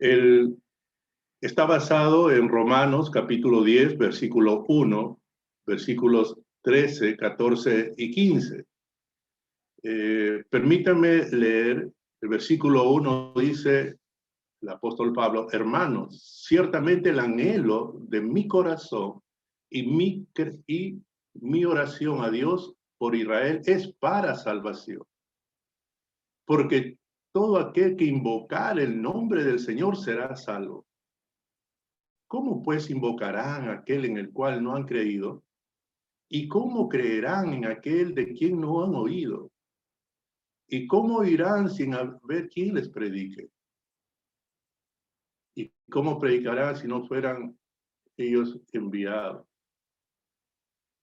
El, está basado en Romanos capítulo 10, versículo 1, versículos 13, 14 y 15. Permítanme leer, el versículo 1 dice, el apóstol Pablo: hermanos, ciertamente el anhelo de mi corazón y mi oración a Dios por Israel es para salvación. Porque todo aquel que invocar el nombre del Señor será salvo. ¿Cómo pues invocarán a aquel en el cual no han creído? ¿Y cómo creerán en aquel de quien no han oído? ¿Y cómo irán sin haber quien les predique? ¿Y cómo predicarán si no fueran ellos enviados?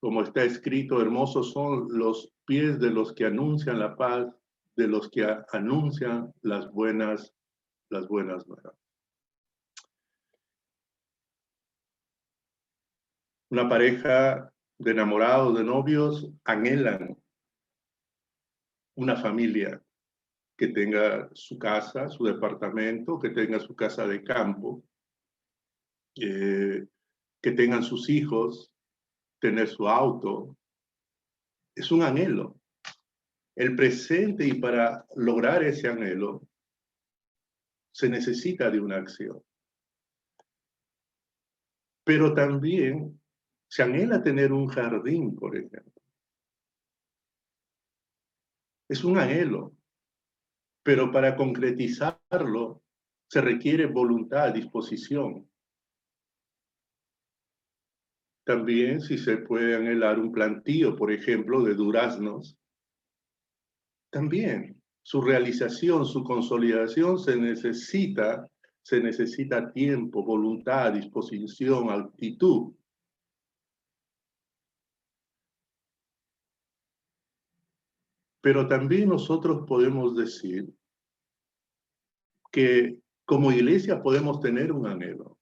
Como está escrito, hermosos son los pies de los que anuncian la paz, de los que anuncian las buenas nuevas. Una pareja de enamorados, de novios, anhelan una familia que tenga su casa, su departamento, que tenga su casa de campo, que tengan sus hijos, tener su auto. Es un anhelo. El presente, y para lograr ese anhelo se necesita de una acción. Pero también se anhela tener un jardín, por ejemplo. Es un anhelo, pero para concretizarlo se requiere voluntad, disposición. También si se puede anhelar un plantío, por ejemplo, de duraznos, también su realización, su consolidación se necesita tiempo, voluntad, disposición, actitud. Pero también nosotros podemos decir que como iglesia podemos tener un anhelo.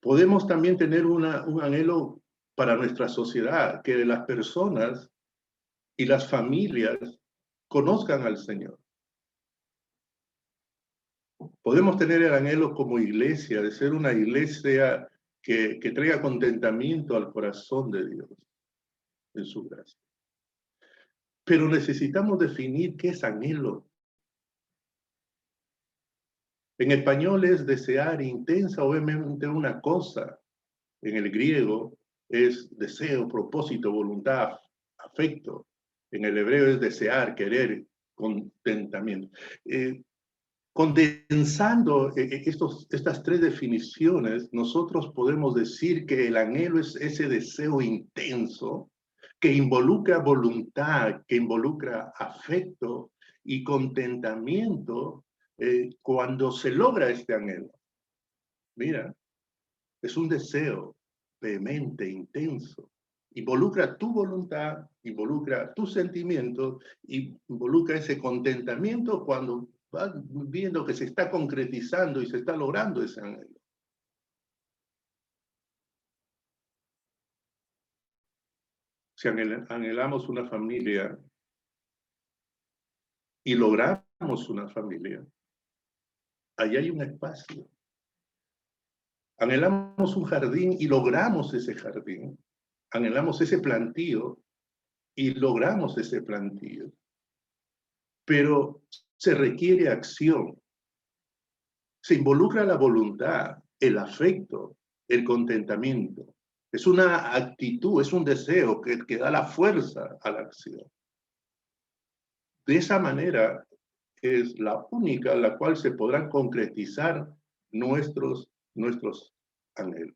Podemos también tener un anhelo para nuestra sociedad, que las personas y las familias conozcan al Señor. Podemos tener el anhelo como iglesia, de ser una iglesia que traiga contentamiento al corazón de Dios en su gracia. Pero necesitamos definir qué es anhelo. En español es desear intensa, obviamente una cosa. En el griego es deseo, propósito, voluntad, afecto. En el hebreo es desear, querer, contentamiento. Condensando estas tres definiciones, nosotros podemos decir que el anhelo es ese deseo intenso que involucra voluntad, que involucra afecto y contentamiento cuando se logra este anhelo. Mira, es un deseo vehemente, intenso. Involucra tu voluntad, involucra tus sentimientos, involucra ese contentamiento cuando vas viendo que se está concretizando y se está logrando ese anhelo. Si anhelamos una familia y logramos una familia, ahí hay un espacio. Anhelamos un jardín y logramos ese jardín. Anhelamos ese plantío y logramos ese plantío. Pero se requiere acción. Se involucra la voluntad, el afecto, el contentamiento. Es una actitud, es un deseo que da la fuerza a la acción. De esa manera es la única en la cual se podrán concretizar nuestros anhelos.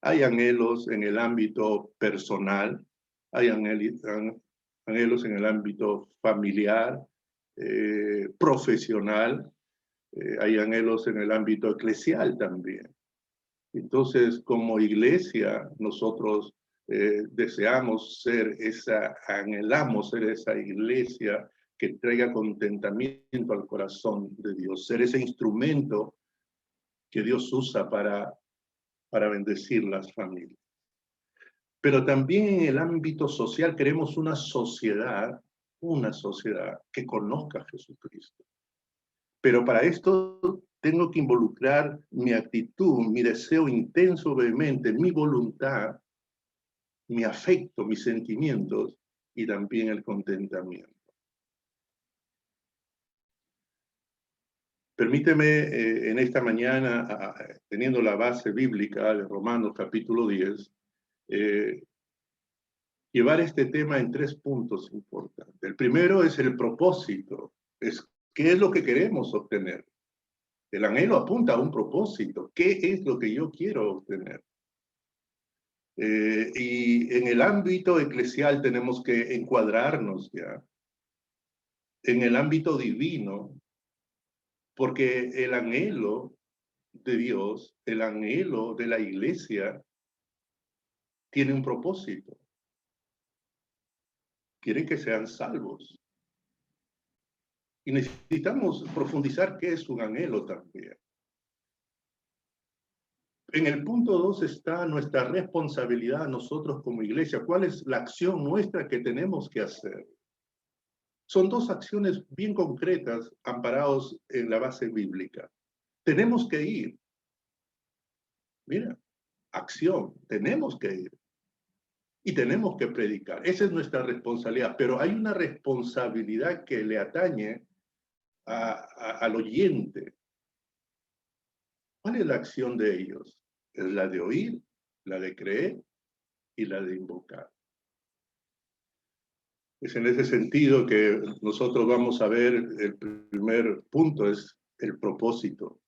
Hay anhelos en el ámbito personal, hay anhelos en el ámbito familiar, profesional, hay anhelos en el ámbito eclesial también. Entonces, como iglesia, nosotros anhelamos ser esa iglesia que traiga contentamiento al corazón de Dios, ser ese instrumento que Dios usa para bendecir las familias. Pero también en el ámbito social queremos una sociedad que conozca a Jesucristo. Pero para esto tengo que involucrar mi actitud, mi deseo intenso, vehemente, mi voluntad, mi afecto, mis sentimientos y también el contentamiento. Permíteme en esta mañana, teniendo la base bíblica de Romanos capítulo 10, llevar este tema en 3 puntos importantes. El primero es el propósito, es qué es lo que queremos obtener. El anhelo apunta a un propósito, ¿qué es lo que yo quiero obtener? Y en el ámbito eclesial tenemos que encuadrarnos ya, en el ámbito divino, porque el anhelo de Dios, el anhelo de la iglesia, tiene un propósito. Quieren que sean salvos. Y necesitamos profundizar qué es un anhelo también. En el punto 2 está nuestra responsabilidad nosotros como iglesia. ¿Cuál es la acción nuestra que tenemos que hacer? Son 2 acciones bien concretas amparados en la base bíblica. Tenemos que ir. Mira, acción, tenemos que ir. Y tenemos que predicar. Esa es nuestra responsabilidad. Pero hay una responsabilidad que le atañe al oyente. ¿Cuál es la acción de ellos? Es la de oír, la de creer y la de invocar. Es en ese sentido que nosotros vamos a ver el primer punto, es el propósito.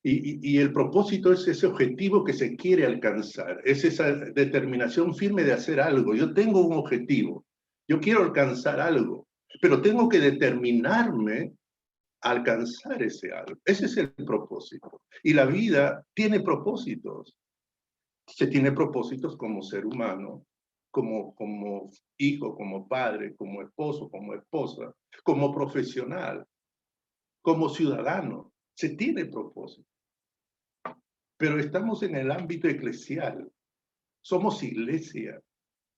Y el propósito es ese objetivo que se quiere alcanzar, es esa determinación firme de hacer algo. Yo tengo un objetivo, yo quiero alcanzar algo, pero tengo que determinarme a alcanzar ese algo. Ese es el propósito. Y la vida tiene propósitos. Se tiene propósitos como ser humano, como hijo, como padre, como esposo, como esposa, como profesional, como ciudadano. Se tiene propósito. Pero estamos en el ámbito eclesial. Somos iglesia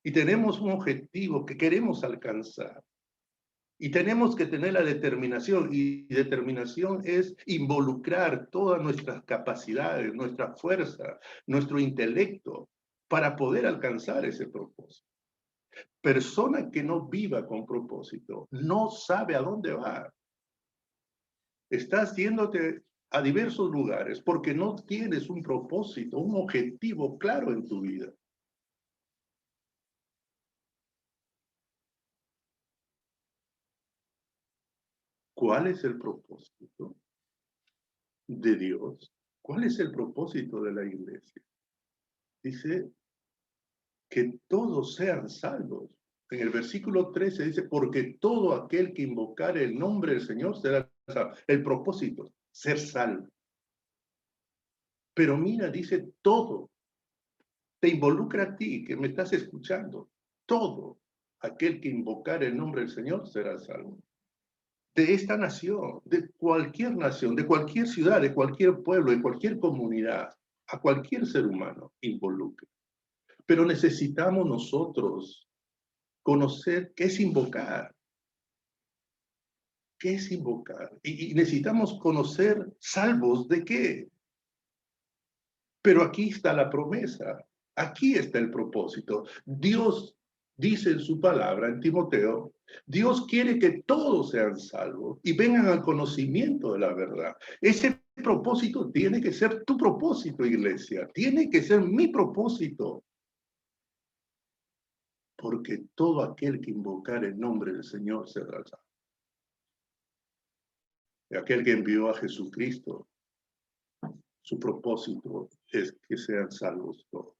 y tenemos un objetivo que queremos alcanzar. Y tenemos que tener la determinación, y determinación es involucrar todas nuestras capacidades, nuestra fuerza, nuestro intelecto, para poder alcanzar ese propósito. Persona que no viva con propósito, no sabe a dónde va. Estás yéndote a diversos lugares porque no tienes un propósito, un objetivo claro en tu vida. ¿Cuál es el propósito de Dios? ¿Cuál es el propósito de la iglesia? Dice que todos sean salvos. En el versículo 13 dice, porque todo aquel que invocare el nombre del Señor será salvo. El propósito, ser salvo. Pero mira, dice todo. Te involucra a ti, que me estás escuchando. Todo aquel que invocare el nombre del Señor será salvo. De esta nación, de cualquier ciudad, de cualquier pueblo, de cualquier comunidad, a cualquier ser humano involucra. Pero necesitamos nosotros conocer qué es invocar. ¿Qué es invocar? Y necesitamos conocer salvos de qué. Pero aquí está la promesa. Aquí está el propósito. Dios dice en su palabra, en Timoteo, Dios quiere que todos sean salvos y vengan al conocimiento de la verdad. Ese propósito tiene que ser tu propósito, iglesia. Tiene que ser mi propósito. Porque todo aquel que invocar el nombre del Señor será salvo. Aquel que envió a Jesucristo, su propósito es que sean salvos todos.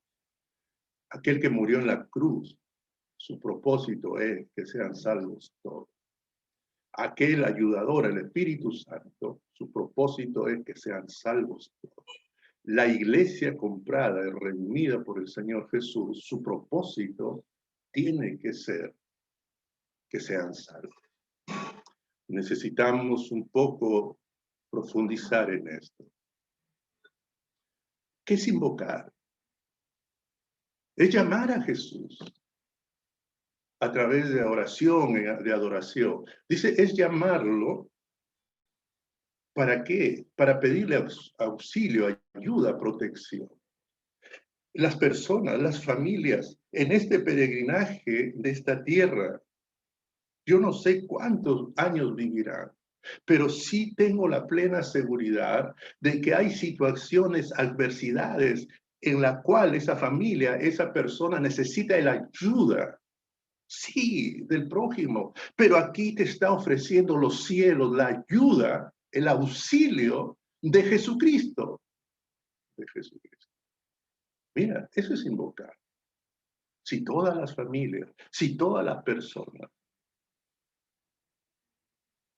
Aquel que murió en la cruz, su propósito es que sean salvos todos. Aquel ayudador, el Espíritu Santo, su propósito es que sean salvos todos. La iglesia comprada y redimida por el Señor Jesús, su propósito tiene que ser que sean salvos. Necesitamos un poco profundizar en esto. ¿Qué es invocar? Es llamar a Jesús a través de oración, de adoración. Dice, es llamarlo ¿Para qué? Para pedirle auxilio, ayuda, protección. Las personas, las familias, en este peregrinaje de esta tierra, yo no sé cuántos años vivirán, pero sí tengo la plena seguridad de que hay situaciones, adversidades en la cual esa familia, esa persona necesita la ayuda, sí, del prójimo, pero aquí te está ofreciendo los cielos, la ayuda, el auxilio de Jesucristo, de Jesucristo. Mira, eso es invocar. Si todas las familias, si todas las personas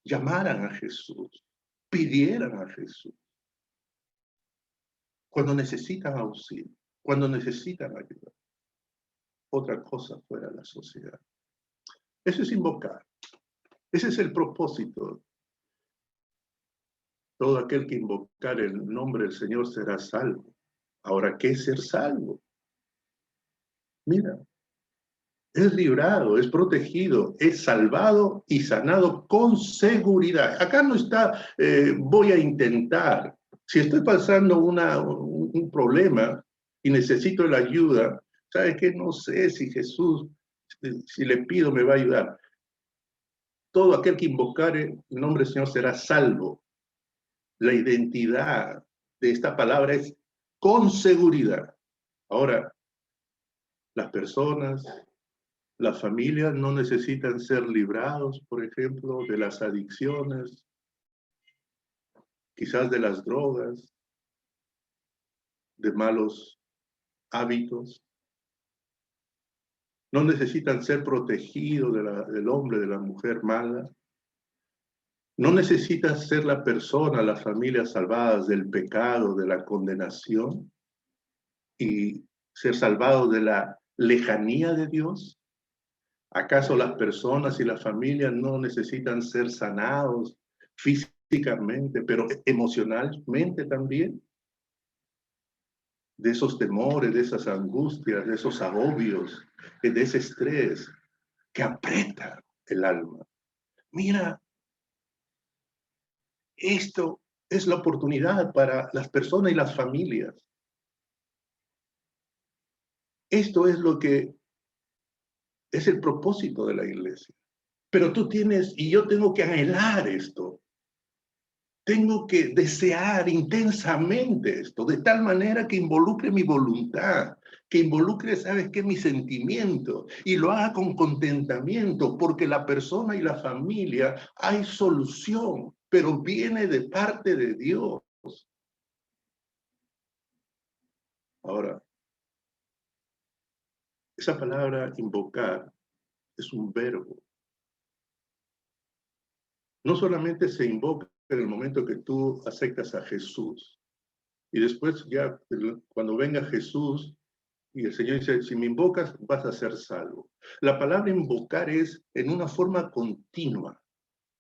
llamaran a Jesús, pidieran a Jesús, cuando necesitan auxilio, cuando necesitan ayuda, otra cosa fuera la sociedad. Eso es invocar. Ese es el propósito. Todo aquel que invocar el nombre del Señor será salvo. Ahora, ¿qué es ser salvo? Mira, es librado, es protegido, es salvado y sanado con seguridad. Acá no está, voy a intentar. Si estoy pasando un problema y necesito la ayuda, ¿sabes qué? No sé si Jesús, si le pido, me va a ayudar. Todo aquel que invocare el nombre del Señor será salvo. La identidad de esta palabra es con seguridad. Ahora, las personas, las familias no necesitan ser librados, por ejemplo, de las adicciones, quizás de las drogas, de malos hábitos. No necesitan ser protegidos del hombre, de la mujer mala. No necesitan ser la persona, las familias salvadas del pecado, de la condenación y ser salvados de la lejanía de Dios. ¿Acaso las personas y las familias no necesitan ser sanados físicamente, pero emocionalmente también? De esos temores, de esas angustias, de esos agobios, de ese estrés que aprieta el alma. Mira, esto es la oportunidad para las personas y las familias. Esto es lo que es el propósito de la iglesia. Pero tú tienes, y yo tengo que anhelar esto. Tengo que desear intensamente esto, de tal manera que involucre mi voluntad, que involucre, ¿sabes qué? Mi sentimiento, y lo haga con contentamiento, porque la persona y la familia hay solución, pero viene de parte de Dios. Ahora, esa palabra invocar es un verbo. No solamente se invoca en el momento que tú aceptas a Jesús, y después ya cuando venga Jesús, y el Señor dice, si me invocas, vas a ser salvo. La palabra invocar es en una forma continua,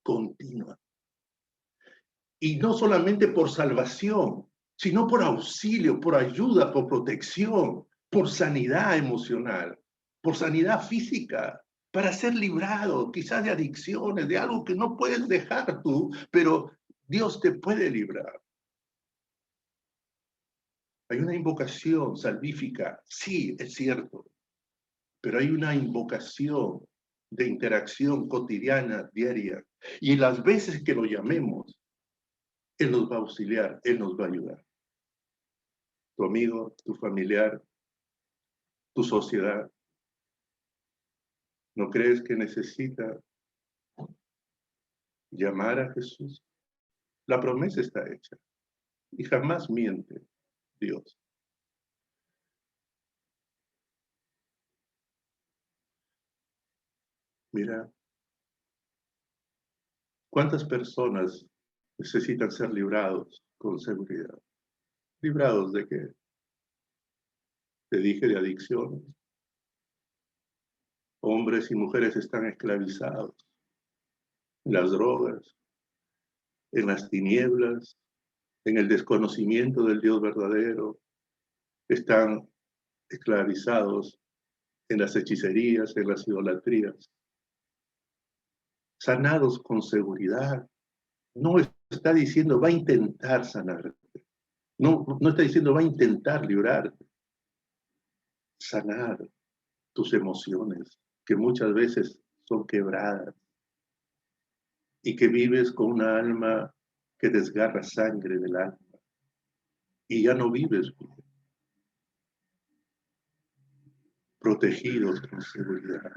continua. Y no solamente por salvación, sino por auxilio, por ayuda, por protección, por sanidad emocional, por sanidad física, para ser librado quizás de adicciones, de algo que no puedes dejar tú, pero Dios te puede librar. Hay una invocación salvífica, sí, es cierto, pero hay una invocación de interacción cotidiana, diaria, y las veces que lo llamemos, Él nos va a auxiliar, Él nos va a ayudar. Tu amigo, tu familiar, tu sociedad, ¿no crees que necesita llamar a Jesús? La promesa está hecha y jamás miente Dios. Mira, ¿cuántas personas necesitan ser librados con seguridad? ¿Librados de qué? Te dije de adicciones. Hombres y mujeres están esclavizados en las drogas, en las tinieblas, en el desconocimiento del Dios verdadero. Están esclavizados en las hechicerías, en las idolatrías. Sanados con seguridad. No está diciendo, va a intentar sanarte. No, no está diciendo, va a intentar librarte. Sanar tus emociones, que muchas veces son quebradas y que vives con una alma que desgarra sangre del alma y ya no vives bien, protegidos con seguridad.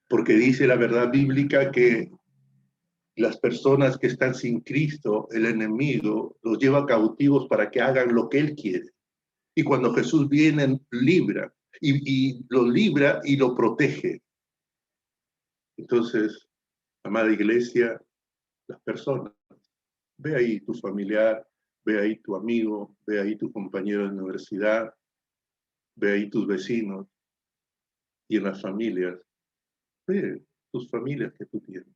Porque dice la verdad bíblica que las personas que están sin Cristo, el enemigo los lleva cautivos para que hagan lo que él quiere. Y cuando Jesús viene, libra, y lo libra y lo protege. Entonces, amada iglesia, las personas, ve ahí tu familiar, ve ahí tu amigo, ve ahí tu compañero de universidad, ve ahí tus vecinos, y en las familias, ve tus familias que tú tienes.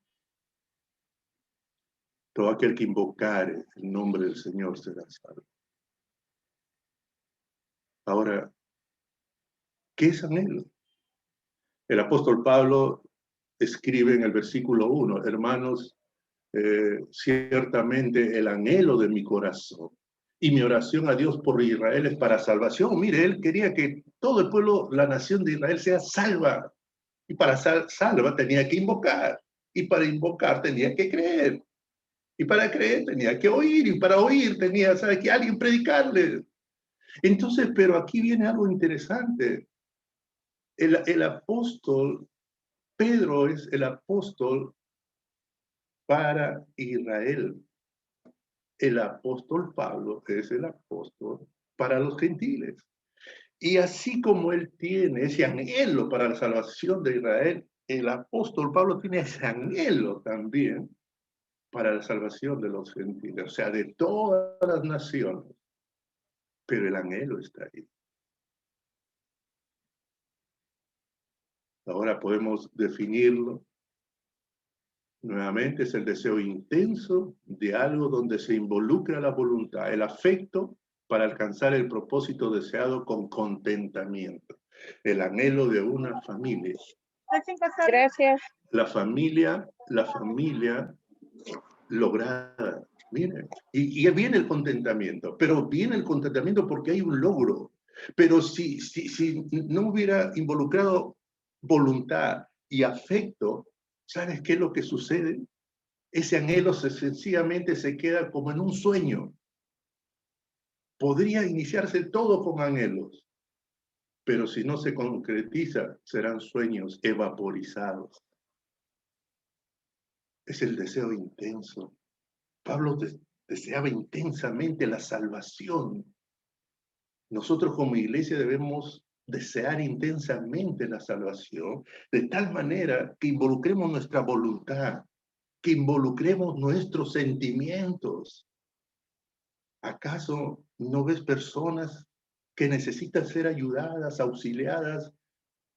Todo aquel que invocare el nombre del Señor será salvo. Ahora, ¿qué es anhelo? El apóstol Pablo escribe en el versículo 1, hermanos, ciertamente el anhelo de mi corazón y mi oración a Dios por Israel es para salvación. Mire, él quería que todo el pueblo, la nación de Israel sea salva. Y para ser salva tenía que invocar. Y para invocar tenía que creer. Y para creer tenía que oír. Y para oír tenía, ¿sabe qué? Alguien predicarle. Entonces, pero aquí viene algo interesante. El apóstol, Pedro es el apóstol para Israel. El apóstol Pablo es el apóstol para los gentiles. Y así como él tiene ese anhelo para la salvación de Israel, el apóstol Pablo tiene ese anhelo también para la salvación de los gentiles, o sea, de todas las naciones. Pero el anhelo está ahí. Ahora podemos definirlo. Nuevamente es el deseo intenso de algo donde se involucra la voluntad, el afecto para alcanzar el propósito deseado con contentamiento. El anhelo de una familia. Gracias. La familia lograda. Miren, y viene el contentamiento, pero viene el contentamiento porque hay un logro. Pero si no hubiera involucrado voluntad y afecto, ¿sabes qué es lo que sucede? Ese anhelo sencillamente se queda como en un sueño. Podría iniciarse todo con anhelos, pero si no se concretiza, serán sueños evaporizados. Es el deseo intenso. Pablo deseaba intensamente la salvación. Nosotros como iglesia debemos desear intensamente la salvación, de tal manera que involucremos nuestra voluntad, que involucremos nuestros sentimientos. ¿Acaso no ves personas que necesitan ser ayudadas, auxiliadas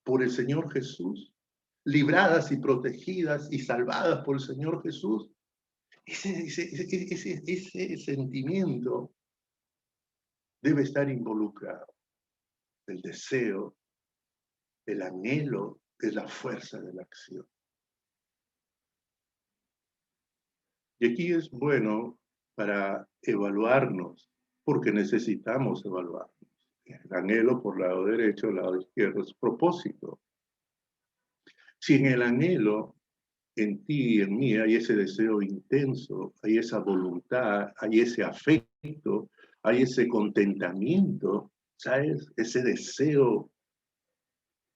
por el Señor Jesús? Libradas y protegidas y salvadas por el Señor Jesús. Ese sentimiento debe estar involucrado. El deseo, el anhelo es la fuerza de la acción. Y aquí es bueno para evaluarnos, porque necesitamos evaluarnos. El anhelo por lado derecho, el lado izquierdo es propósito. Si en el anhelo, en ti y en mí, hay ese deseo intenso, hay esa voluntad, hay ese afecto, hay ese contentamiento, ¿sabes? Ese deseo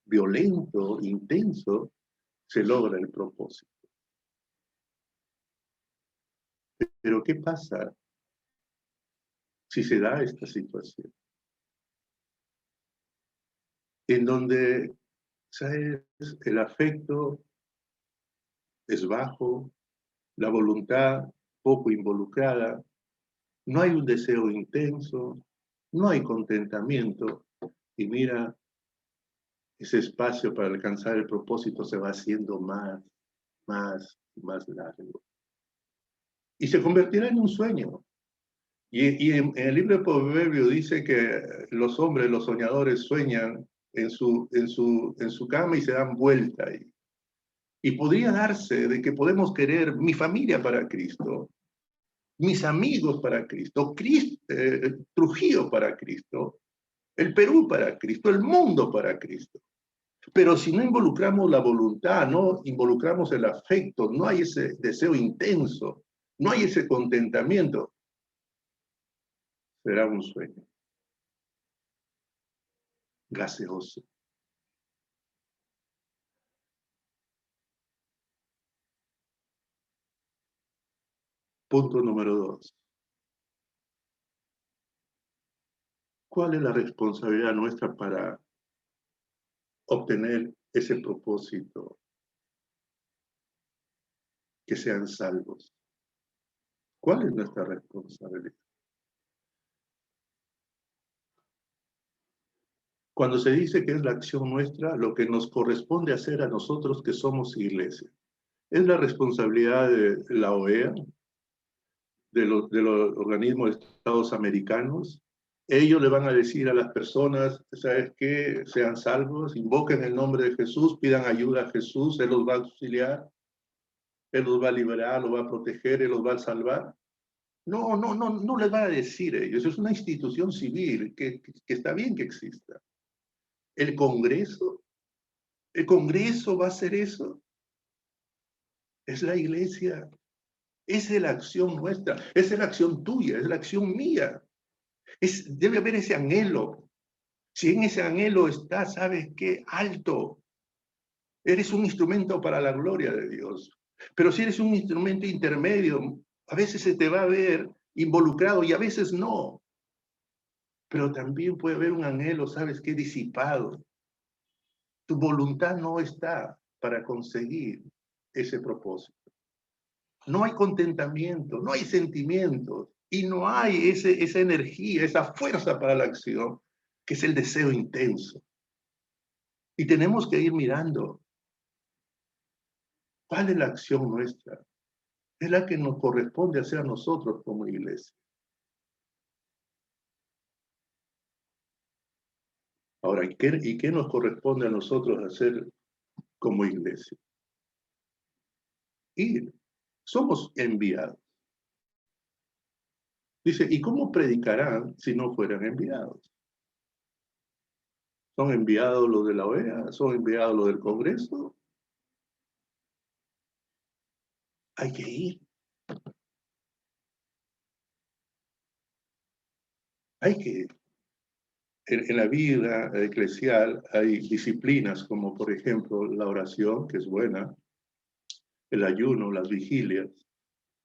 violento, intenso, se logra el propósito. Pero ¿qué pasa si se da esta situación? En donde, ¿sabes? El afecto es bajo, la voluntad poco involucrada, no hay un deseo intenso, no hay contentamiento, y mira, ese espacio para alcanzar el propósito se va haciendo más y más largo. Y se convertirá en un sueño. Y en el libro de Proverbios dice que los hombres, los soñadores, sueñan en su cama y se dan vuelta ahí. Y podría darse de que podemos querer mi familia para Cristo, mis amigos para Cristo, Trujillo para Cristo, el Perú para Cristo, el mundo para Cristo. Pero si no involucramos la voluntad, no involucramos el afecto, no hay ese deseo intenso, no hay ese contentamiento, será un sueño gaseoso. Punto número 2. ¿Cuál es la responsabilidad nuestra para obtener ese propósito? Que sean salvos. ¿Cuál es nuestra responsabilidad? Cuando se dice que es la acción nuestra, lo que nos corresponde hacer a nosotros que somos iglesia, es la responsabilidad de la OEA, de los organismos de Estados americanos. Ellos le van a decir a las personas, ¿sabes qué? Sean salvos, invoquen el nombre de Jesús, pidan ayuda a Jesús, Él los va a auxiliar, Él los va a liberar, los va a proteger, Él los va a salvar. No les van a decir ellos. Es una institución civil que está bien que exista. ¿El Congreso va a hacer eso? Es la iglesia. Esa es la acción nuestra. Esa es la acción tuya, es la acción mía. Debe haber ese anhelo. Si en ese anhelo está, ¿sabes qué? Alto. Eres un instrumento para la gloria de Dios. Pero si eres un instrumento intermedio, a veces se te va a ver involucrado y a veces no. Pero también puede haber un anhelo, ¿sabes qué? Disipado. Tu voluntad no está para conseguir ese propósito. No hay contentamiento, no hay sentimientos y no hay esa energía, esa fuerza para la acción, que es el deseo intenso. Y tenemos que ir mirando cuál es la acción nuestra. Es la que nos corresponde hacer a nosotros como iglesia. Ahora, ¿y qué nos corresponde a nosotros hacer como iglesia? Ir. Somos enviados. Dice, ¿y cómo predicarán si no fueran enviados? ¿Son enviados los de la OEA? ¿Son enviados los del Congreso? Hay que ir. Hay que ir. En la vida eclesial hay disciplinas como, por ejemplo, la oración, que es buena, el ayuno, las vigilias,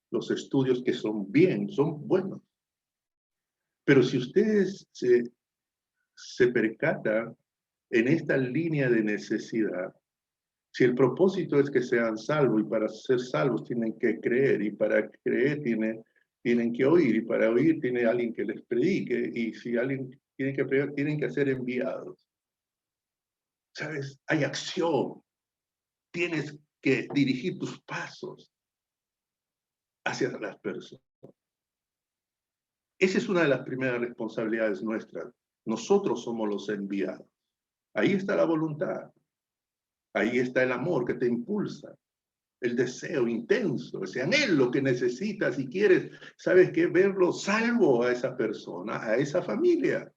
los estudios que son buenos. Pero si ustedes se percatan en esta línea de necesidad, si el propósito es que sean salvos y para ser salvos tienen que creer y para creer tienen que oír y para oír tiene alguien que les predique y si alguien tiene que predicar tienen que ser enviados. ¿Sabes? Hay acción. Tienes que dirigir tus pasos hacia las personas. Esa es una de las primeras responsabilidades nuestras. Nosotros somos los enviados. Ahí está la voluntad. Ahí está el amor que te impulsa. El deseo intenso, ese anhelo que necesitas y quieres, ¿sabes qué? Verlo salvo a esa persona, a esa familia.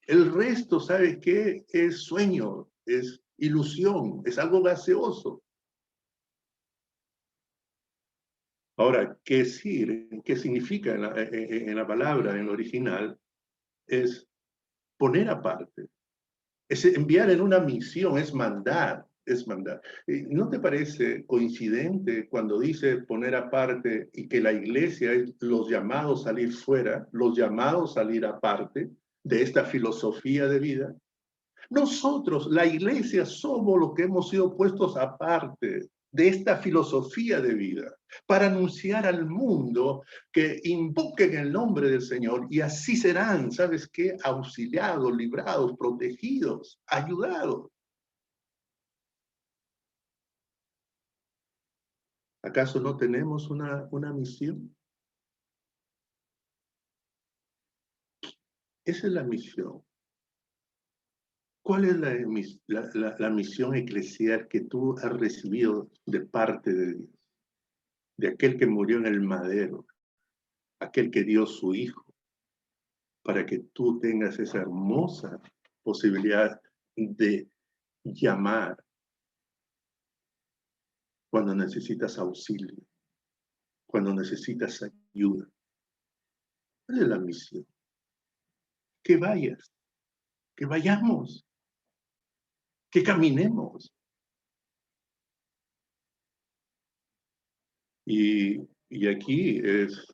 El resto, ¿sabes qué? Es sueño, es ilusión, es algo gaseoso. Ahora, ¿qué significa en la palabra, en el original? Es poner aparte, es enviar en una misión, es mandar, es mandar. ¿No te parece coincidente cuando dice poner aparte y que la iglesia es los llamados a salir fuera, los llamados a salir aparte de esta filosofía de vida? Nosotros, la iglesia, somos los que hemos sido puestos aparte de esta filosofía de vida para anunciar al mundo que invoquen el nombre del Señor y así serán, ¿sabes qué? Auxiliados, librados, protegidos, ayudados. ¿Acaso no tenemos una misión? Esa es la misión. ¿Cuál es la misión eclesial que tú has recibido de parte de Dios? De aquel que murió en el madero, aquel que dio su Hijo, para que tú tengas esa hermosa posibilidad de llamar cuando necesitas auxilio, cuando necesitas ayuda. ¿Cuál es la misión? Que vayas, que vayamos, que caminemos. Y aquí es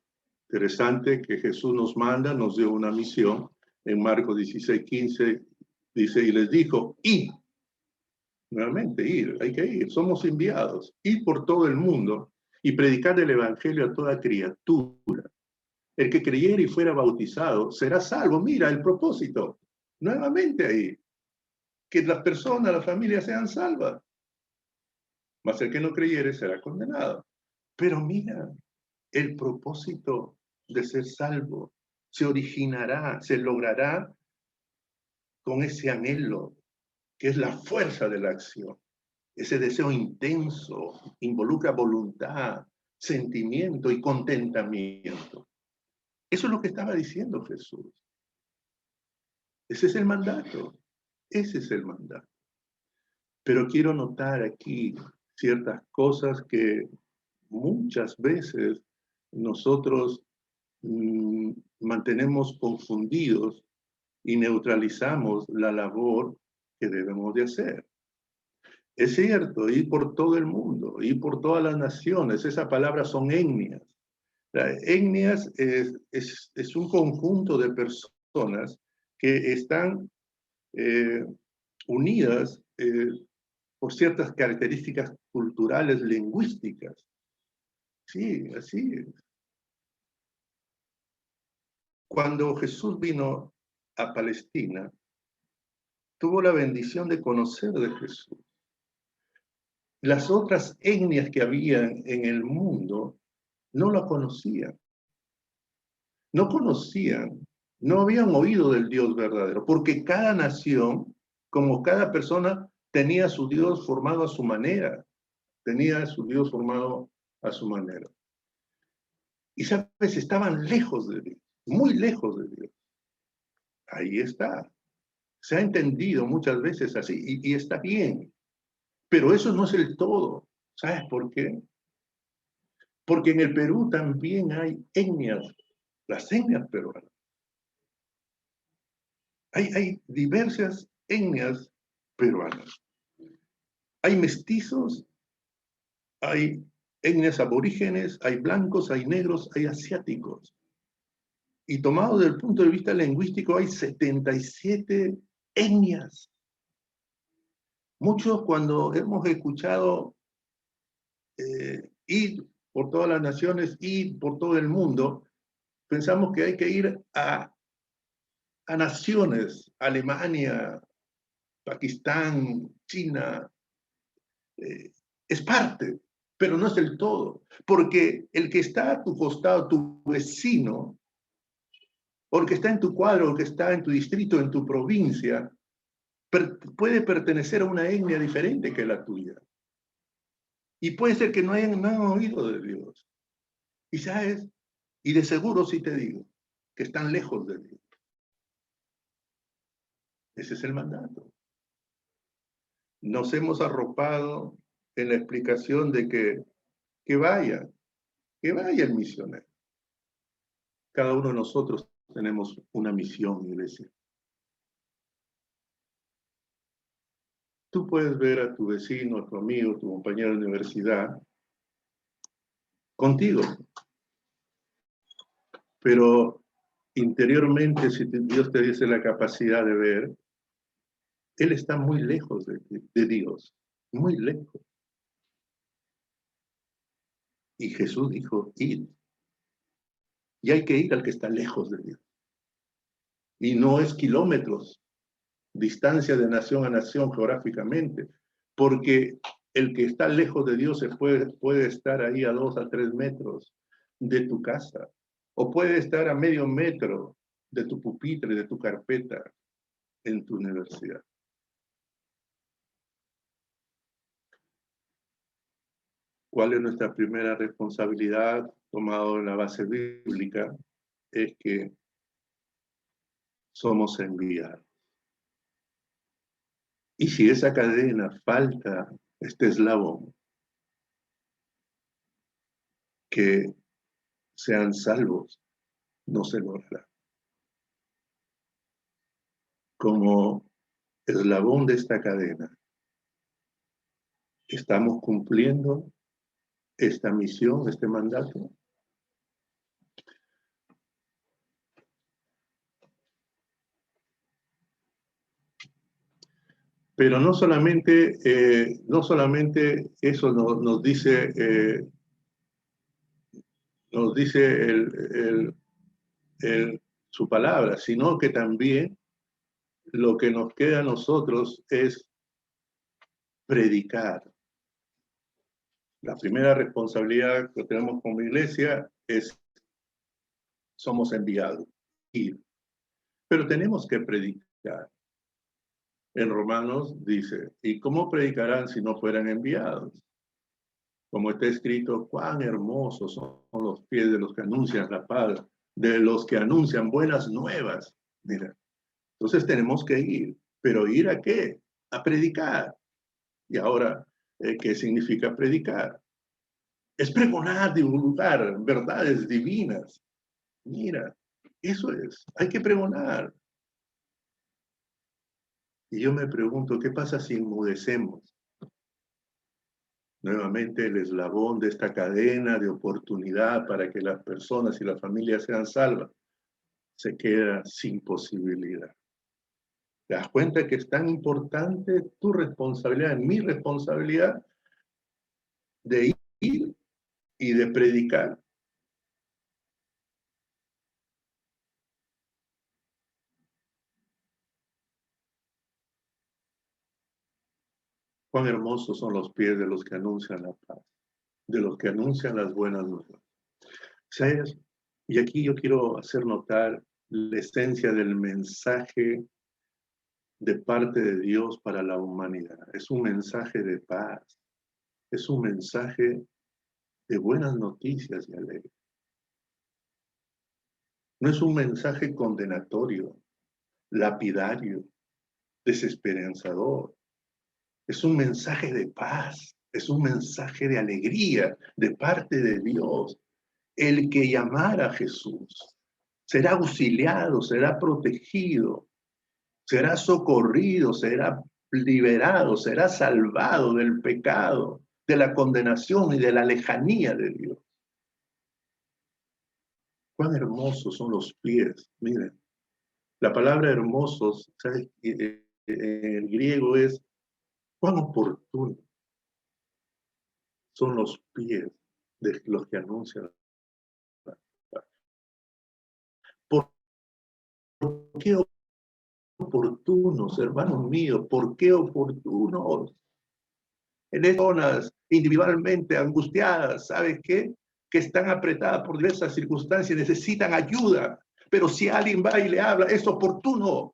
interesante que Jesús nos manda, nos dio una misión. En Marcos 16:15 dice, y les dijo, id. Nuevamente, ir, hay que ir, somos enviados. Ir por todo el mundo y predicar el evangelio a toda criatura. El que creyere y fuera bautizado será salvo. Mira el propósito. Nuevamente ahí. Que las personas, las familias sean salvas. Mas el que no creyere será condenado. Pero mira, el propósito de ser salvo se originará, se logrará con ese anhelo, que es la fuerza de la acción. Ese deseo intenso involucra voluntad, sentimiento y contentamiento. Eso es lo que estaba diciendo Jesús. Ese es el mandato. Ese es el mandato. Pero quiero notar aquí ciertas cosas que muchas veces nosotros mantenemos confundidos y neutralizamos la labor que debemos de hacer. Es cierto, ir por todo el mundo, ir por todas las naciones, esas palabras son etnias. Etnias es un conjunto de personas que están unidas por ciertas características culturales, lingüísticas. Sí, así es. Cuando Jesús vino a Palestina, tuvo la bendición de conocer de Jesús. Las otras etnias que habían en el mundo no lo conocían. No conocían, no habían oído del Dios verdadero, porque cada nación, como cada persona, tenía su Dios formado a su manera. Tenía su Dios formado a su manera. Y sabes, estaban lejos de Dios, muy lejos de Dios. Ahí está. Se ha entendido muchas veces así, y está bien. Pero eso no es el todo. ¿Sabes por qué? Porque en el Perú también hay etnias, las etnias peruanas. Hay diversas etnias peruanas. Hay mestizos, hay etnias aborígenes, hay blancos, hay negros, hay asiáticos. Y tomado desde el punto de vista lingüístico, hay 77 etnias. Muchos cuando hemos escuchado ir por todas las naciones, ir por todo el mundo, pensamos que hay que ir a naciones, Alemania, Pakistán, China, es parte, pero no es el todo, porque el que está a tu costado, tu vecino, o el que está en tu cuadro, o el que está en tu distrito, en tu provincia, puede pertenecer a una etnia diferente que la tuya. Y puede ser que no hayan oído de Dios. Y sabes, y de seguro sí te digo, que están lejos de Dios. Ese es el mandato. Nos hemos arropado en la explicación de que vaya el misionero. Cada uno de nosotros tenemos una misión, iglesia. Tú puedes ver a tu vecino, a tu amigo, tu compañero de universidad contigo, pero interiormente, si Dios te diese la capacidad de ver, Él está muy lejos de Dios, muy lejos. Y Jesús dijo, id. Y hay que ir al que está lejos de Dios. Y no es kilómetros, distancia de nación a nación geográficamente, porque el que está lejos de Dios puede estar ahí a 2 a 3 metros de tu casa, o puede estar a medio metro de tu pupitre, de tu carpeta en tu universidad. ¿Cuál es nuestra primera responsabilidad, tomado en la base bíblica? Es que somos enviados. Y si esa cadena falta este eslabón, que sean salvos, no se logrará. Como eslabón de esta cadena, ¿estamos cumpliendo esta misión, este mandato? Pero no solamente eso nos dice su palabra, sino que también lo que nos queda a nosotros es predicar. La primera responsabilidad que tenemos como iglesia es, somos enviados, pero tenemos que predicar. En Romanos dice, ¿y cómo predicarán si no fueran enviados? Como está escrito, cuán hermosos son los pies de los que anuncian la paz, de los que anuncian buenas nuevas. Mira, entonces tenemos que ir, pero ¿ir a qué? A predicar. Y ahora, ¿qué significa predicar? Es pregonar, divulgar verdades divinas. Mira, eso es, hay que pregonar. Y yo me pregunto, ¿qué pasa si enmudecemos? Nuevamente el eslabón de esta cadena de oportunidad para que las personas y las familias sean salvas se queda sin posibilidad. ¿Te das cuenta que es tan importante tu responsabilidad, mi responsabilidad de ir y de predicar? Cuán hermosos son los pies de los que anuncian la paz, de los que anuncian las buenas nuevas. ¿Sabes? Y aquí yo quiero hacer notar la esencia del mensaje de parte de Dios para la humanidad. Es un mensaje de paz, es un mensaje de buenas noticias y alegre. No es un mensaje condenatorio, lapidario, desesperanzador. Es un mensaje de paz, es un mensaje de alegría de parte de Dios. El que llamara a Jesús será auxiliado, será protegido, será socorrido, será liberado, será salvado del pecado, de la condenación y de la lejanía de Dios. Cuán hermosos son los pies, miren. La palabra hermosos, ¿sabes? En el griego es cuán oportuno son los pies de los que anuncian. ¿Por qué oportunos, hermanos míos? ¿Por qué oportunos? En estas zonas individualmente angustiadas, ¿sabes qué? Que están apretadas por diversas circunstancias, necesitan ayuda. Pero si alguien va y le habla, es oportuno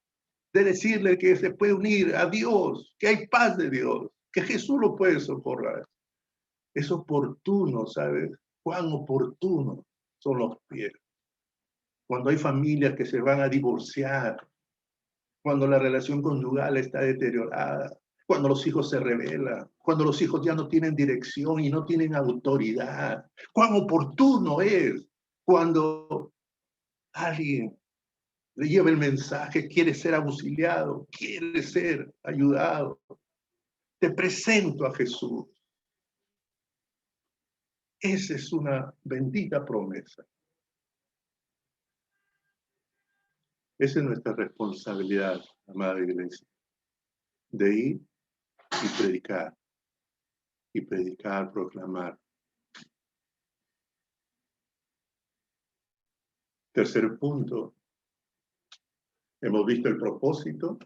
de decirle que se puede unir a Dios, que hay paz de Dios, que Jesús lo puede socorrer. Es oportuno, ¿sabes? Cuán oportuno son los pies. Cuando hay familias que se van a divorciar, cuando la relación conyugal está deteriorada, cuando los hijos se rebelan, cuando los hijos ya no tienen dirección y no tienen autoridad. Cuán oportuno es cuando alguien le lleva el mensaje, quiere ser auxiliado, quiere ser ayudado. Te presento a Jesús. Esa es una bendita promesa. Esa es nuestra responsabilidad, amada iglesia, de ir y predicar, proclamar. Tercer punto, hemos visto el propósito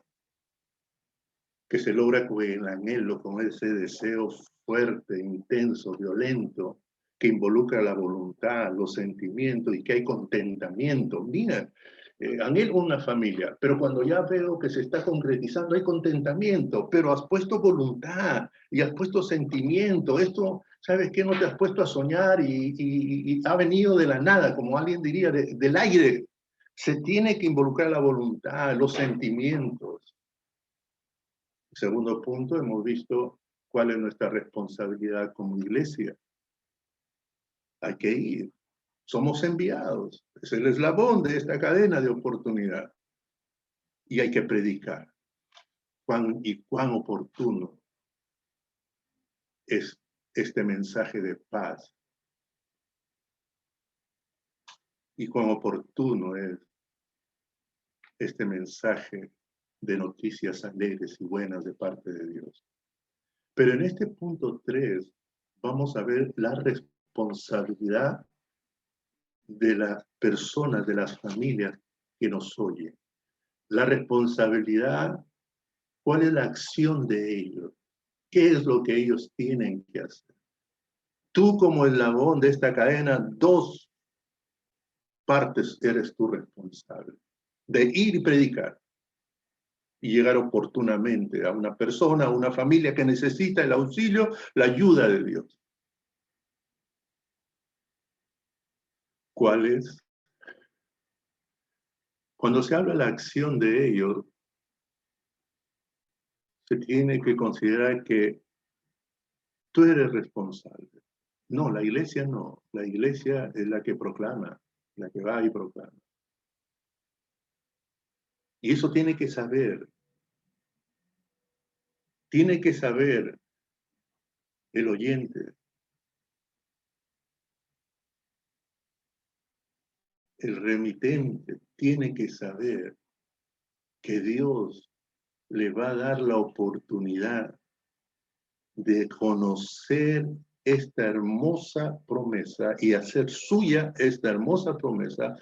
que se logra con el anhelo, con ese deseo fuerte, intenso, violento, que involucra la voluntad, los sentimientos y que hay contentamiento. Mira, anhelo una familia, pero cuando ya veo que se está concretizando hay contentamiento, pero has puesto voluntad y has puesto sentimiento. Esto ¿Sabes qué? No te has puesto a soñar y ha venido de la nada, como alguien diría, del aire. Se tiene que involucrar la voluntad, los sentimientos. Segundo punto, hemos visto cuál es nuestra responsabilidad como iglesia. Hay que ir. Somos enviados. Es el eslabón de esta cadena de oportunidad. Y hay que predicar. Cuán oportuno es este mensaje de paz. Y cuán oportuno es este mensaje de noticias alegres y buenas de parte de Dios. Pero en este punto 3 vamos a ver la responsabilidad de las personas, de las familias que nos oyen. La responsabilidad, ¿cuál es la acción de ellos? ¿Qué es lo que ellos tienen que hacer? Tú como eslabón de esta cadena, 2 partes eres tú responsable. De ir y predicar. Y llegar oportunamente a una persona, a una familia que necesita el auxilio, la ayuda de Dios. ¿Cuál es? Cuando se habla de la acción de ellos, se tiene que considerar que tú eres responsable. No, la iglesia no. La iglesia es la que proclama, la que va y proclama. Y eso tiene que saber el oyente, el remitente, tiene que saber que Dios le va a dar la oportunidad de conocer esta hermosa promesa y hacer suya esta hermosa promesa.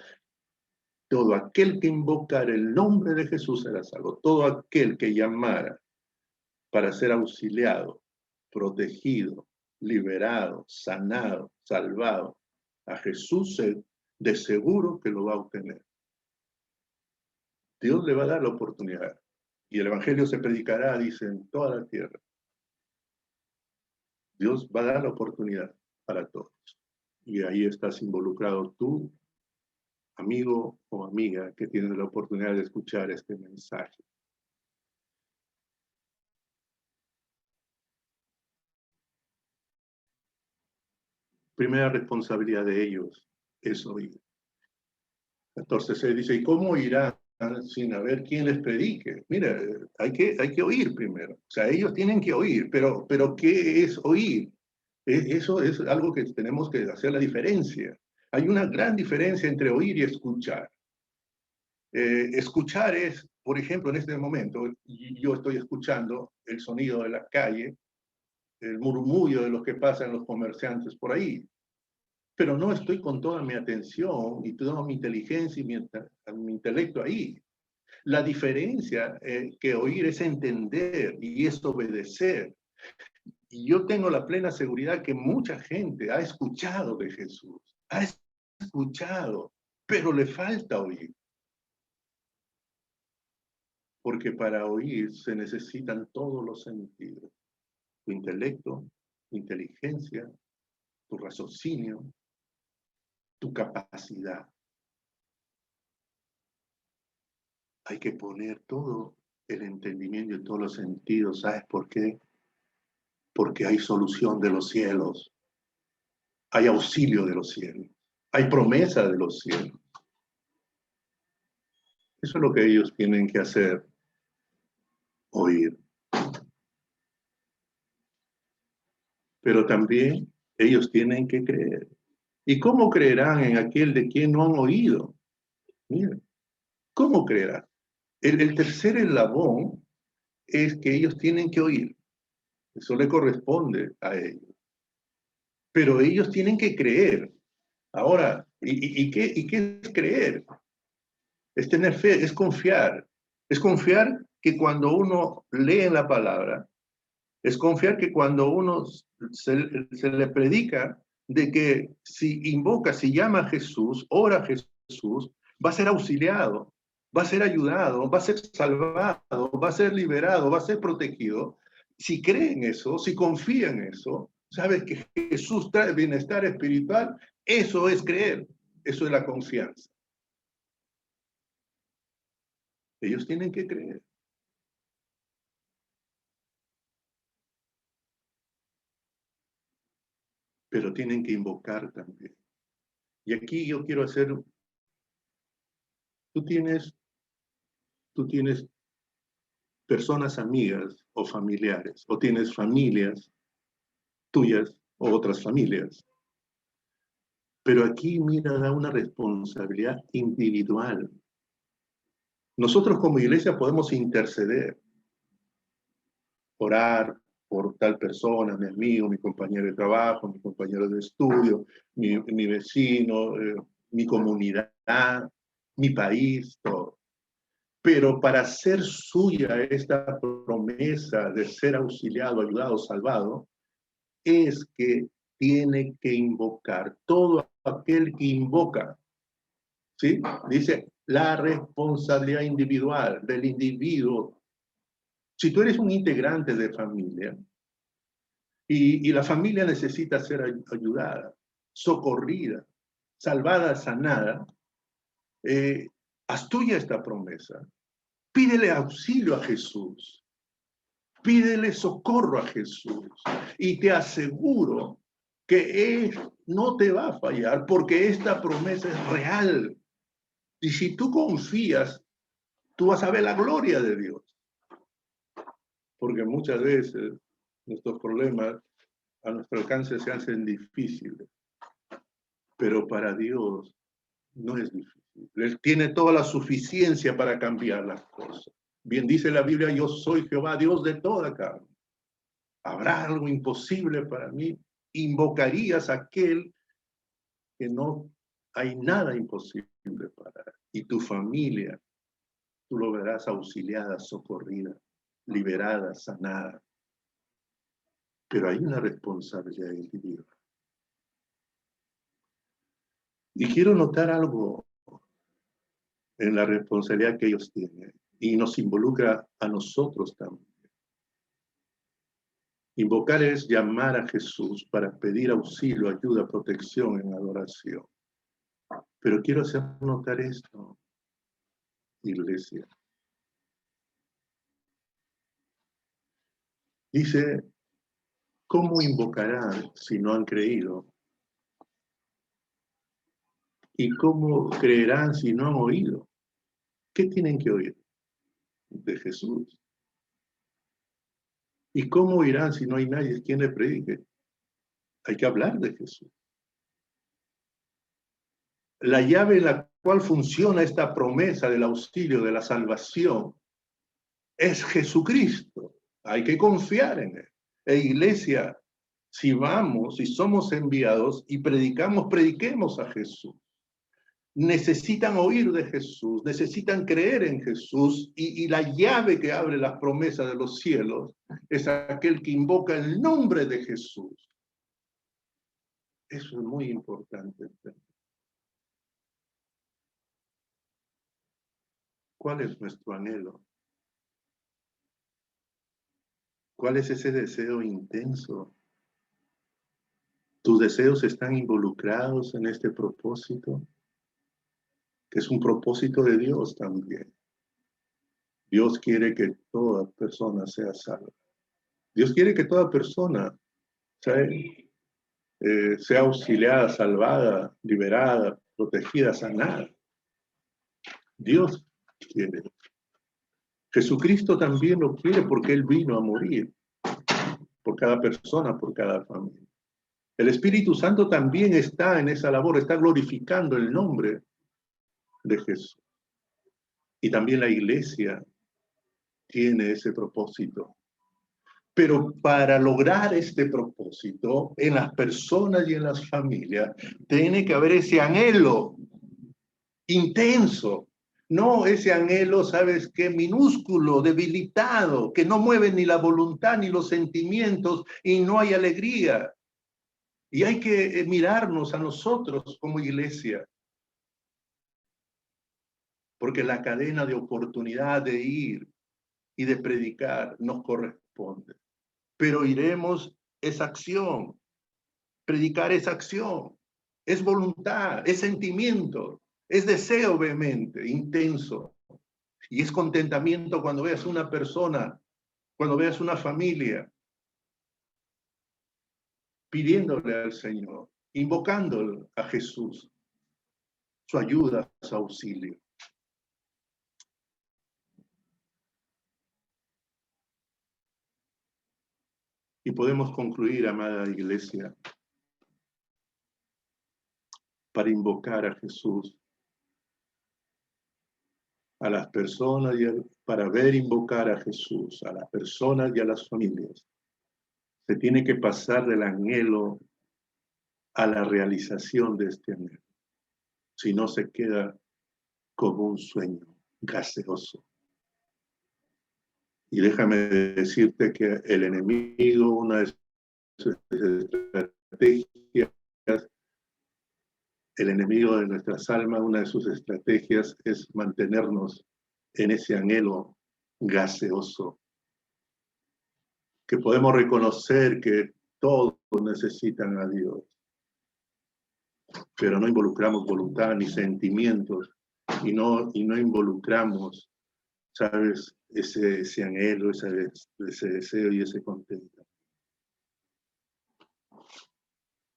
Todo aquel que invocara el nombre de Jesús será salvo. Todo aquel que llamara para ser auxiliado, protegido, liberado, sanado, salvado, a Jesús de seguro que lo va a obtener. Dios le va a dar la oportunidad. Y el evangelio se predicará, dice, en toda la tierra. Dios va a dar la oportunidad para todos. Y ahí estás involucrado tú, amigo o amiga, que tienes la oportunidad de escuchar este mensaje. Primera responsabilidad de ellos es oír. 14:6 dice, ¿y cómo irán sin haber quien les predique? Mira, hay que oír primero. O sea, ellos tienen que oír, pero ¿qué es oír? Eso es algo que tenemos que hacer la diferencia. Hay una gran diferencia entre oír y escuchar. Escuchar es, por ejemplo, en este momento, yo estoy escuchando el sonido de la calle, el murmullo de los que pasan los comerciantes por ahí, pero no estoy con toda mi atención y toda mi inteligencia y mi intelecto ahí. La diferencia que oír es entender y es obedecer. Y yo tengo la plena seguridad que mucha gente ha escuchado de Jesús, ha escuchado, pero le falta oír. Porque para oír se necesitan todos los sentidos. Tu intelecto, tu inteligencia, tu raciocinio, tu capacidad. Hay que poner todo el entendimiento y todos los sentidos. ¿Sabes por qué? Porque hay solución de los cielos. Hay auxilio de los cielos. Hay promesa de los cielos. Eso es lo que ellos tienen que hacer. Oír. Pero también ellos tienen que creer. ¿Y cómo creerán en aquel de quien no han oído? Miren, ¿cómo creerán? El tercer eslabón es que ellos tienen que oír. Eso le corresponde a ellos. Pero ellos tienen que creer. Ahora, ¿y qué es creer? Es tener fe, es confiar. Es confiar que cuando uno lee en la palabra, es confiar que cuando uno se le predica de que si invoca, si llama a Jesús, ora a Jesús, va a ser auxiliado, va a ser ayudado, va a ser salvado, va a ser liberado, va a ser protegido. Si cree en eso, si confía en eso, sabes que Jesús trae bienestar espiritual, eso es creer, eso es la confianza. Ellos tienen que creer. Pero tienen que invocar también. Y aquí yo quiero hacer, tú tienes personas amigas o familiares, o tienes familias tuyas o otras familias. Pero aquí, mira, da una responsabilidad individual. Nosotros como iglesia podemos interceder, orar por tal persona, mi amigo, mi compañero de trabajo, mi compañero de estudio, mi vecino, mi comunidad, mi país, todo. Pero para ser suya esta promesa de ser auxiliado, ayudado, salvado, es que tiene que invocar todo aquel que invoca. ¿Sí? Dice la responsabilidad individual del individuo. Si tú eres un integrante de familia y la familia necesita ser ayudada, socorrida, salvada, sanada, haz tuya esta promesa. Pídele auxilio a Jesús. Pídele socorro a Jesús. Y te aseguro que Él no te va a fallar porque esta promesa es real. Y si tú confías, tú vas a ver la gloria de Dios. Porque muchas veces nuestros problemas a nuestro alcance se hacen difíciles. Pero para Dios no es difícil. Él tiene toda la suficiencia para cambiar las cosas. Bien dice la Biblia, yo soy Jehová, Dios de toda carne. ¿Habrá algo imposible para mí? Invocarías a aquel que no hay nada imposible para él. Y tu familia, tú lo verás auxiliada, socorrida, liberada, sanada. Pero hay una responsabilidad individual. Y quiero notar algo en la responsabilidad que ellos tienen. Y nos involucra a nosotros también. Invocar es llamar a Jesús para pedir auxilio, ayuda, protección en adoración. Pero quiero hacer notar esto, iglesia. Dice, ¿cómo invocarán si no han creído? ¿Y cómo creerán si no han oído? ¿Qué tienen que oír? De Jesús. ¿Y cómo oirán si no hay nadie quien le predique? Hay que hablar de Jesús. La llave en la cual funciona esta promesa del auxilio, de la salvación, es Jesucristo. Hay que confiar en Él. Iglesia, si vamos, si somos enviados y predicamos, prediquemos a Jesús. Necesitan oír de Jesús, necesitan creer en Jesús y la llave que abre las promesas de los cielos es aquel que invoca el nombre de Jesús. Eso es muy importante. ¿Cuál es nuestro anhelo? ¿Cuál es ese deseo intenso? ¿Tus deseos están involucrados en este propósito? Que es un propósito de Dios también. Dios quiere que toda persona sea salva. Dios quiere que toda persona sea auxiliada, salvada, liberada, protegida, sanada. Dios quiere. Jesucristo también lo quiere porque Él vino a morir por cada persona, por cada familia. El Espíritu Santo también está en esa labor, está glorificando el nombre de Jesús. Y también la iglesia tiene ese propósito. Pero para lograr este propósito, en las personas y en las familias, tiene que haber ese anhelo intenso. No ese anhelo, ¿sabes qué? Minúsculo, debilitado, que no mueve ni la voluntad ni los sentimientos y no hay alegría. Y hay que mirarnos a nosotros como iglesia. Porque la cadena de oportunidad de ir y de predicar nos corresponde. Pero iremos esa acción Predicar es acción, es voluntad, es sentimiento, es deseo vehemente, intenso. Y es contentamiento cuando veas una persona, cuando veas una familia, pidiéndole al Señor, invocando a Jesús, su ayuda, su auxilio. Y podemos concluir, amada iglesia, para invocar a Jesús, a las personas para ver invocar a Jesús, a las personas y a las familias. Se tiene que pasar del anhelo a la realización de este anhelo. Si no, se queda como un sueño gaseoso. Y déjame decirte que el enemigo, una de sus estrategias, el enemigo de nuestras almas, una de sus estrategias es mantenernos en ese anhelo gaseoso, que podemos reconocer que todos necesitan a Dios, pero no involucramos voluntad ni sentimientos y no involucramos, ¿sabes? Ese anhelo, ese deseo y ese contento.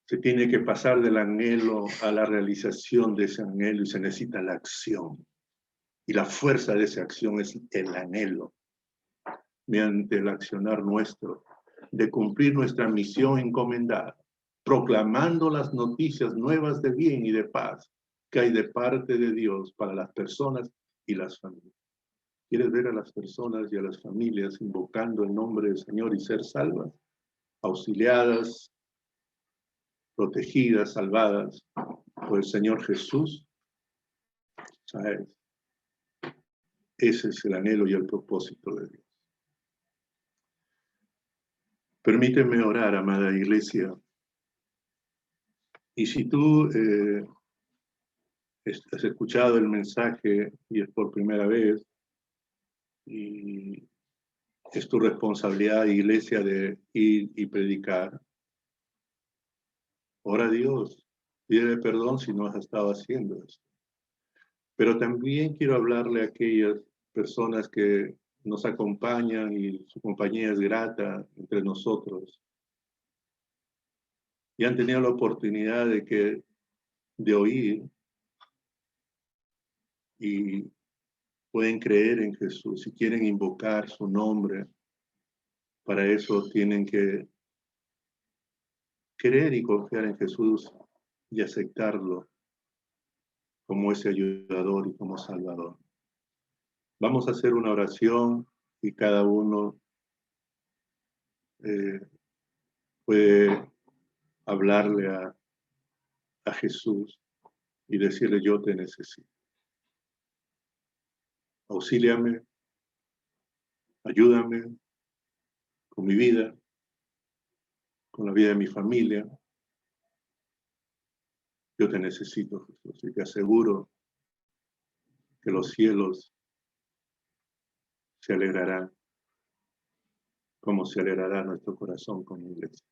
Se tiene que pasar del anhelo a la realización de ese anhelo y se necesita la acción. Y la fuerza de esa acción es el anhelo, mediante el accionar nuestro, de cumplir nuestra misión encomendada, proclamando las noticias nuevas de bien y de paz que hay de parte de Dios para las personas y las familias. ¿Quieres ver a las personas y a las familias invocando el nombre del Señor y ser salvas, auxiliadas, protegidas, salvadas por el Señor Jesús? ¿Sabes? Ese es el anhelo y el propósito de Dios. Permíteme orar, amada iglesia. Y si tú has escuchado el mensaje y es por primera vez, y es tu responsabilidad, iglesia, de ir y predicar, ora a Dios, pídele perdón si no has estado haciendo eso. Pero también quiero hablarle a aquellas personas que nos acompañan y su compañía es grata entre nosotros y han tenido la oportunidad de oír y pueden creer en Jesús y quieren invocar su nombre. Para eso tienen que creer y confiar en Jesús y aceptarlo como ese ayudador y como salvador. Vamos a hacer una oración y cada uno puede hablarle a Jesús y decirle: yo te necesito. Auxíliame, ayúdame con mi vida, con la vida de mi familia. Yo te necesito, Jesús, y te aseguro que los cielos se alegrarán, como se alegrará nuestro corazón con la iglesia.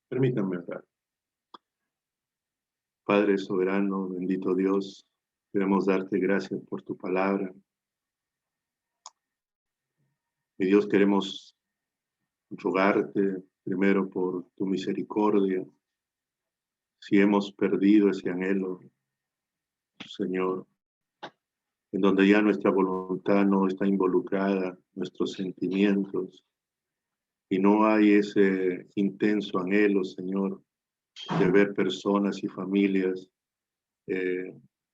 Permítanme orar. Padre soberano, bendito Dios, queremos darte gracias por tu palabra. Mi Dios, queremos rogarte primero por tu misericordia. Si hemos perdido ese anhelo, Señor, en donde ya nuestra voluntad no está involucrada, nuestros sentimientos, y no hay ese intenso anhelo, Señor, de ver personas y familias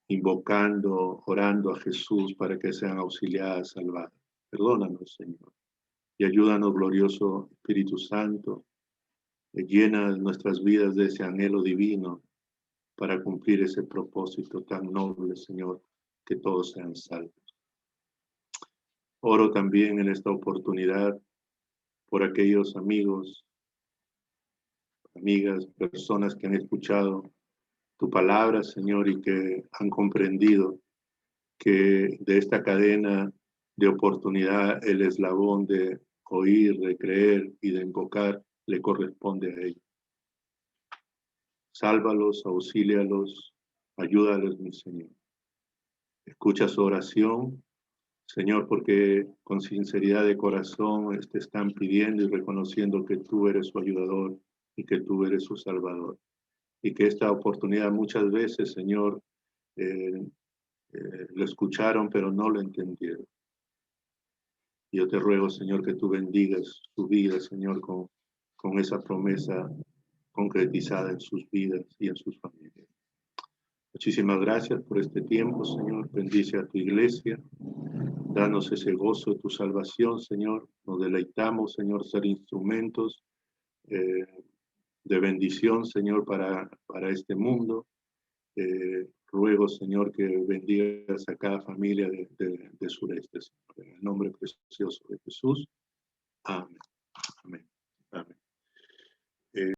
invocando, orando a Jesús para que sean auxiliadas, salvadas. Perdónanos, Señor, y ayúdanos, glorioso Espíritu Santo, llena nuestras vidas de ese anhelo divino para cumplir ese propósito tan noble, Señor, que todos sean salvos. Oro también en esta oportunidad por aquellos amigos, amigas, personas que han escuchado tu palabra, Señor, y que han comprendido que de esta cadena de oportunidad el eslabón de oír, de creer y de invocar le corresponde a ellos. Sálvalos, auxílialos, ayúdales, mi Señor. Escucha su oración, Señor, porque con sinceridad de corazón te están pidiendo y reconociendo que tú eres su ayudador y que tú eres su salvador. Y que esta oportunidad muchas veces, Señor, lo escucharon, pero no lo entendieron. Y yo te ruego, Señor, que tú bendigas su vida, Señor, con esa promesa concretizada en sus vidas y en sus familias. Muchísimas gracias por este tiempo, Señor. Bendice a tu iglesia. Danos ese gozo de tu salvación, Señor. Nos deleitamos, Señor, ser instrumentos de bendición, Señor, para este mundo. Ruego, Señor, que bendigas a cada familia de Sureste, Señor. En el nombre precioso de Jesús. Amén. Amén. Amén.